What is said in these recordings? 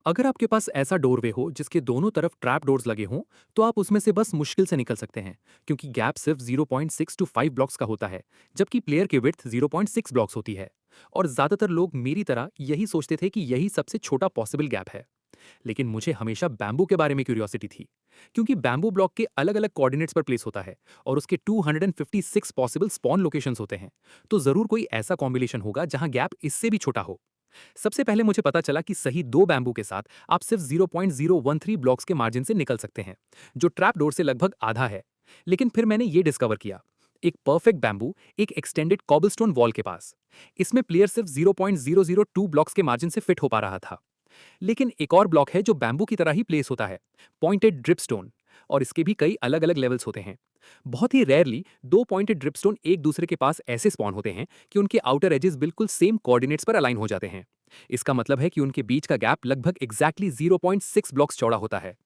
अगर आपके पास ऐसा डोरवे हो जिसके दोनों तरफ ट्रैप डोर्स लगे हों, तो आप उसमें से बस मुश्किल से निकल सकते हैं, क्योंकि गैप सिर्फ 0.6 टू 5 ब्लॉक्स का होता है, जबकि प्लेयर की विड्थ 0.6 ब्लॉक्स होती है। और ज्यादातर लोग मेरी तरह यही सोचते थे कि यही सबसे छोटा पॉसिबल गैप है। लेकिन मुझे हमेशा बैम्बू के बारे में क्यूरियोसिटी थी, क्योंकि बैम्बू ब्लॉक के अलग अलग कोऑर्डिनेट्स पर प्लेस होता है और उसके 256 पॉसिबल स्पॉन लोकेशंस होते हैं। तो जरूर कोई ऐसा कॉम्बिनेशन होगा जहां गैप इससे भी छोटा हो। सबसे पहले मुझे पता चला कि सही दो बैम्बू के साथ आप सिर्फ 0.013 ब्लॉक्स के मार्जिन से निकल सकते हैं, जो ट्रैप डोर से लगभग आधा है। लेकिन फिर मैंने ये डिस्कवर किया, एक परफेक्ट बैम्बू एक एक्सटेंडेड कॉबलस्टोन वॉल के पास। इसमें प्लेयर सिर्फ 0.002 ब्लॉक्स के मार्जिन से फिट हो पा रहा था। लेकिन एक और ब्लॉक है जो बैम्बू की तरह ही प्लेस होता है, पॉइंटेड ड्रिपस्टोन। और इसके भी कई अलग अलग लेवल्स होते हैं। बहुत ही रेयरली दो पॉइंटेड ड्रिपस्टोन एक दूसरे के पास ऐसे स्पॉन होते हैं कि उनके आउटर एजेस बिल्कुल सेम कोऑर्डिनेट्स पर अलाइन हो जाते हैं। इसका मतलब है कि उनके बीच का गैप लगभग एग्जैक्टली 0.6 ब्लॉक्स चौड़ा होता है।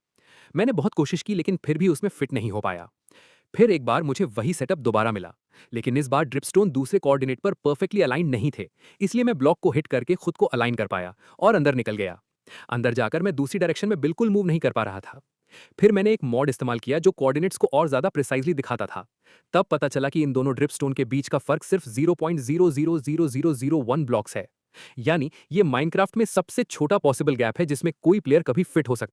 मैंने बहुत कोशिश की लेकिन फिर भी उसमें फिट नहीं हो पाया। फिर एक बार मुझे वही सेटअप दोबारा मिला, लेकिन इस बार ड्रिपस्टोन दूसरे कोऑर्डिनेट पर परफेक्टली अलाइन नहीं थे। इसलिए मैं ब्लॉक को हिट करके खुद को अलाइन कर पाया और अंदर निकल गया। अंदर जाकर मैं दूसरी डायरेक्शन में बिल्कुल मूव नहीं कर पा रहा था। फिर मैंने एक मॉड इस्तेमाल किया जो कोऑर्डिनेट्स को और ज्यादा प्रिसाइजली दिखाता था। तब पता चला कि इन दोनों ड्रिपस्टोन के बीच का फर्क सिर्फ 0.00001 ब्लॉक्स है। यानी ये माइनक्राफ्ट में सबसे छोटा पॉसिबल गैप है जिसमें कोई प्लेयर कभी फिट हो सकता है।